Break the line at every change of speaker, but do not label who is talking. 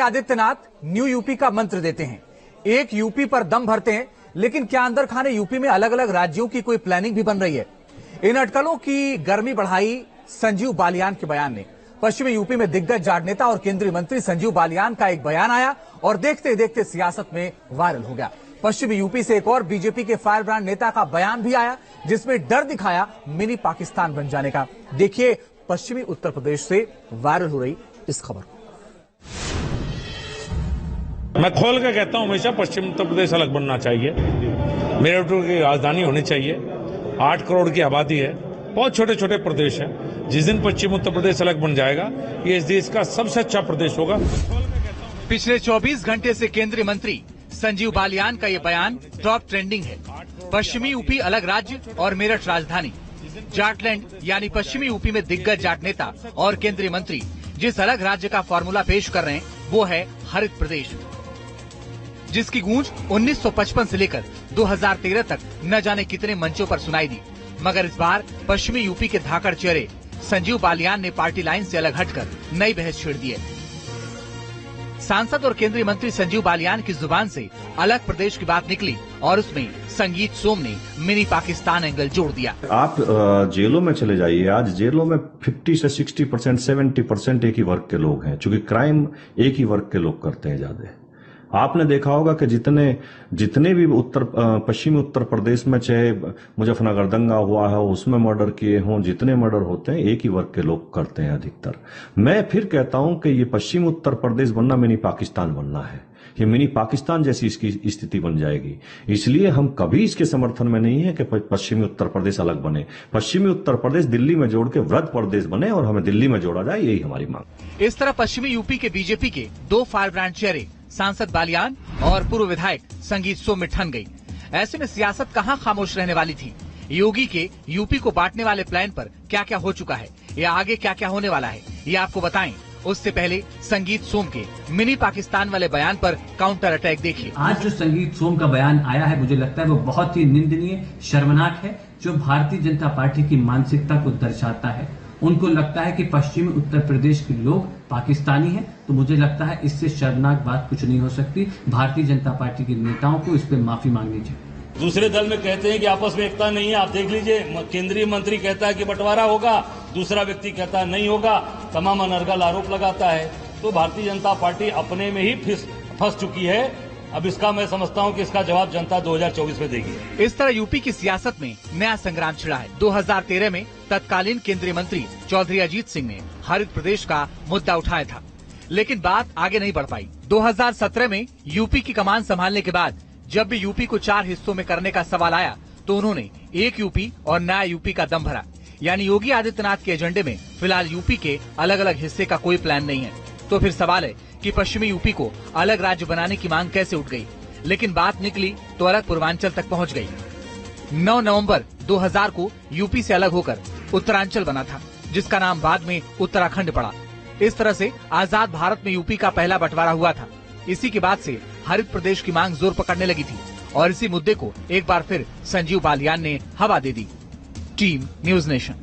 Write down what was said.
Adityanath new UP का मंत्र देते हैं, एक यूपी पर दम भरते हैं, लेकिन क्या अंदर खाने यूपी में अलग अलग राज्यों की कोई प्लानिंग भी बन रही है? इन अटकलों की गर्मी बढ़ाई संजीव बालियान के बयान ने। पश्चिमी यूपी में दिग्गज जाट नेता और केंद्रीय मंत्री संजीव बालियान का एक बयान आया और देखते देखते सियासत में वायरल हो गया। पश्चिमी यूपी से एक और बीजेपी के फायर ब्रांड नेता का बयान भी आया, जिसमें डर दिखाया मिनी पाकिस्तान बन जाने का। देखिए पश्चिमी उत्तर प्रदेश से वायरल हो रही इस खबर को।
मैं खोल के कहता हूं, हमेशा पश्चिम उत्तर प्रदेश अलग बनना चाहिए। मेरठ की राजधानी होनी चाहिए। 8 करोड़ की आबादी है, बहुत छोटे छोटे प्रदेश हैं। जिस दिन पश्चिम उत्तर प्रदेश अलग बन जाएगा, ये इस देश का सबसे अच्छा प्रदेश होगा।
पिछले 24 घंटे से केंद्रीय मंत्री संजीव बालियान का ये बयान टॉप ट्रेंडिंग है। पश्चिमी यूपी अलग राज्य और मेरठ राजधानी। जाटलैंड यानी पश्चिमी यूपी में दिग्गज जाट नेता और केंद्रीय मंत्री जिस अलग राज्य का फॉर्मूला पेश कर रहे हैं, वो है हरित प्रदेश, जिसकी गूंज 1955 से लेकर 2013 तक न जाने कितने मंचों पर सुनाई दी। मगर इस बार पश्चिमी यूपी के धाकड़ चेहरे संजीव बालियान ने पार्टी लाइन से अलग हटकर नई बहस छेड़ दी है। सांसद और केंद्रीय मंत्री संजीव बालियान की जुबान से अलग प्रदेश की बात निकली और उसमें संगीत सोम ने मिनी पाकिस्तान एंगल जोड़ दिया।
आप जेलों में चले जाइए, आज जेलों में 50 से 60%, 70% एक ही वर्ग के लोग हैं, चूंकि क्राइम एक ही वर्ग के लोग करते हैं ज्यादा। आपने देखा होगा कि जितने भी पश्चिमी उत्तर प्रदेश में चाहे मुजफ्फरनगर दंगा हुआ है, उसमें मर्डर किए हों, जितने मर्डर होते हैं एक ही वर्ग के लोग करते हैं अधिकतर। मैं फिर कहता हूं कि ये पश्चिमी उत्तर प्रदेश बनना मिनी पाकिस्तान बनना है। ये मिनी पाकिस्तान जैसी इसकी स्थिति बन जाएगी। इसलिए हम कभी इसके समर्थन में नहीं है कि पश्चिमी उत्तर प्रदेश अलग बने। पश्चिमी उत्तर प्रदेश दिल्ली में जोड़ के वृद्ध प्रदेश बने और हमें दिल्ली में जोड़ा जाए, यही हमारी मांग।
इस तरह पश्चिमी यूपी के बीजेपी के 2 फायर ब्रांड चेहरे सांसद बालियान और पूर्व विधायक संगीत सोम में ठन गई। ऐसे में सियासत कहां खामोश रहने वाली थी? योगी के यूपी को बांटने वाले प्लान पर क्या क्या हो चुका है या आगे क्या क्या होने वाला है, ये आपको बताएं। उससे पहले संगीत सोम के मिनी पाकिस्तान वाले बयान पर काउंटर अटैक देखिए।
आज जो संगीत सोम का बयान आया है, मुझे लगता है वो बहुत ही निंदनीय, शर्मनाक है, जो भारतीय जनता पार्टी की मानसिकता को दर्शाता है। उनको लगता है कि पश्चिमी उत्तर प्रदेश के लोग पाकिस्तानी हैं, तो मुझे लगता है इससे शर्मनाक बात कुछ नहीं हो सकती। भारतीय जनता पार्टी के नेताओं को इस पर माफी मांगनी चाहिए।
दूसरे दल में कहते हैं कि आपस में एकता नहीं है। आप देख लीजिए, केंद्रीय मंत्री कहता है कि बंटवारा होगा, दूसरा व्यक्ति कहता है नहीं होगा, तमाम अनर्गल आरोप लगाता है। तो भारतीय जनता पार्टी अपने में ही फंस चुकी है। अब इसका मैं समझता हूं कि इसका जवाब जनता 2024 में देगी।
इस तरह यूपी की सियासत में नया संग्राम छिड़ा है। 2013 में तत्कालीन केंद्रीय मंत्री चौधरी अजीत सिंह ने हरित प्रदेश का मुद्दा उठाया था, लेकिन बात आगे नहीं बढ़ पाई। 2017 में यूपी की कमान संभालने के बाद जब भी यूपी को 4 हिस्सों में करने का सवाल आया, तो उन्होंने एक यूपी और नया यूपी का दम भरा। यानी योगी आदित्यनाथ के एजेंडे में फिलहाल यूपी के अलग अलग हिस्से का कोई प्लान नहीं है। तो फिर सवाल है कि पश्चिमी यूपी को अलग राज्य बनाने की मांग कैसे उठ गई? लेकिन बात निकली तो अलग पूर्वांचल तक पहुंच गई। 9 नवंबर 2000 को यूपी से अलग होकर उत्तरांचल बना था, जिसका नाम बाद में उत्तराखंड पड़ा। इस तरह से आजाद भारत में यूपी का पहला बंटवारा हुआ था। इसी के बाद से हरित प्रदेश की मांग जोर पकड़ने लगी थी और इसी मुद्दे को एक बार फिर संजीव बालियान ने हवा दे दी। Team news nation.